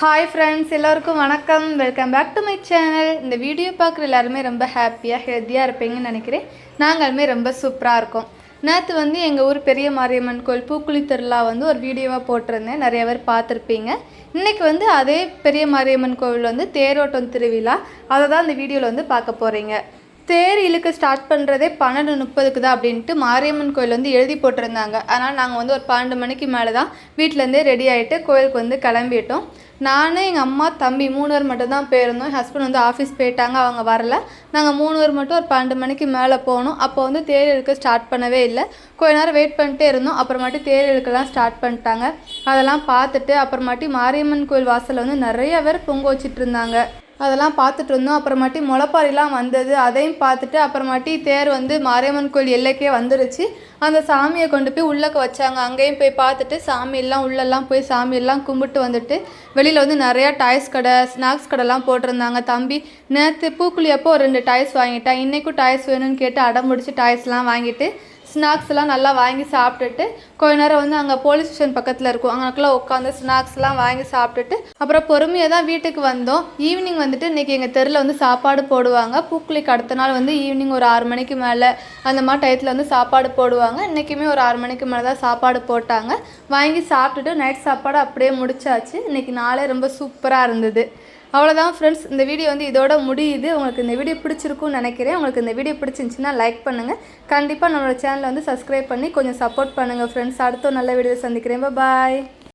Hi friends, எல்லோருக்கும் வணக்கம். Welcome back to my channel. இந்த வீடியோ பார்க்குற எல்லாருமே ரொம்ப ஹாப்பியாக ஹெல்த்தியாக இருப்பீங்கன்னு நினைக்கிறேன். நாங்களுமே ரொம்ப சூப்பராக இருக்கோம். நேற்று எங்கள் ஊர் பெரிய மாரியம்மன் கோயில் பூக்குழி திருவிழா ஒரு வீடியோவாக போட்டிருந்தேன். நிறைய பேர் பார்த்துருப்பீங்க. இன்றைக்கி அதே பெரிய மாரியம்மன் கோவில் தேரோட்டம் திருவிழா, அதை தான் இந்த வீடியோவில் பார்க்க போகிறீங்க. தேர் இழுக்க ஸ்டார்ட் பண்ணுறதே 12:30க்கு தான் அப்படின்ட்டு மாரியம்மன் கோயில் எழுதி போட்டிருந்தாங்க. அதனால் நாங்கள் ஒரு 12 மணிக்கு மேலே தான் வீட்டிலேருந்தே ரெடி ஆகிட்டு கோயிலுக்கு கிளம்பிட்டோம். நான், எங்கள் அம்மா, தம்பி 3 பேர் மட்டும்தான் போயிருந்தோம். என் ஹஸ்பண்ட் ஆஃபீஸ் போயிட்டாங்க, அவங்க வரல. நாங்கள் 3 பேர் மட்டும் ஒரு 12 மணிக்கு மேலே போனோம். அப்போ தேர் இழுக்க ஸ்டார்ட் பண்ணவே இல்லை. கொஞ்ச நேரம் வெயிட் பண்ணிட்டே இருந்தோம். அப்புறமாட்டி தேர் இழுக்கலாம் ஸ்டார்ட் பண்ணிட்டாங்க. அதெல்லாம் பார்த்துட்டு அப்புறமாட்டி மாரியம்மன் கோயில் வாசலில் நிறைய பேர் பொங்க வச்சிட்டு இருந்தாங்க. அதெல்லாம் பார்த்துட்டு இருந்தோம். அப்புறமாட்டி முளைப்பாரிலாம் வந்தது, அதையும் பார்த்துட்டு அப்புறமாட்டி தேர் மாரியம்மன் கோயில் எல்லைக்கே வந்துருச்சு. அந்த சாமியை கொண்டு போய் உள்ளக்க வச்சாங்க. அங்கேயும் போய் பார்த்துட்டு சாமியெல்லாம் உள்ளெல்லாம் போய் சாமியெல்லாம் கும்பிட்டு வந்துட்டு வெளியில் நிறையா டாய்ஸ் கடை, ஸ்நாக்ஸ் கடைலாம் போட்டிருந்தாங்க. தம்பி நேற்று பூக்குழி அப்போ ஒரு 2 டாய்ஸ் வாங்கிட்டான். இன்றைக்கும் டாய்ஸ் வேணும்னு கேட்டு அடம் முடிச்சு டாய்ஸ்லாம் வாங்கிட்டு ஸ்நாக்ஸ்லாம் நல்லா வாங்கி சாப்பிட்டுட்டு கொஞ்ச நேரம் அங்கே போலீஸ் ஸ்டேஷன் பக்கத்தில் இருக்கும், அங்கேக்கெல்லாம் உட்காந்து ஸ்நாக்ஸ்லாம் வாங்கி சாப்பிட்டுட்டு அப்புறம் பொறுமையாக தான் வீட்டுக்கு வந்தோம். ஈவினிங் இன்றைக்கி எங்கள் தெருவில் சாப்பாடு போடுவாங்க. பூக்குழிக்கு அடுத்த நாள் ஈவினிங் ஒரு 6 மணிக்கு மேலே அந்த மாதிரி டயத்தில் சாப்பாடு போடுவாங்க. இன்றைக்குமே ஒரு 6 மணிக்கு மேலே தான் சாப்பாடு போட்டாங்க. வாங்கி சாப்பிட்டுட்டு நைட் சாப்பாடு அப்படியே முடிச்சாச்சு. இன்றைக்கி நாளே ரொம்ப சூப்பராக இருந்தது. அவ்வளோதான் ஃப்ரெண்ட்ஸ், இந்த வீடியோ இதோட முடியுது. உங்களுக்கு இந்த வீடியோ பிடிச்சிருக்குன்னு நினைக்கிறேன். உங்களுக்கு இந்த வீடியோ பிடிச்சிருந்துச்சின்னா லைக் பண்ணுங்கள். கண்டிப்பாக நம்மளோட சேனலை சப்ஸ்கிரைப் பண்ணி கொஞ்சம் சப்போர்ட் பண்ணுங்கள் ஃப்ரெண்ட்ஸ். அடுத்த நல்ல வீடியோ சந்திக்கிறேன். பாய்.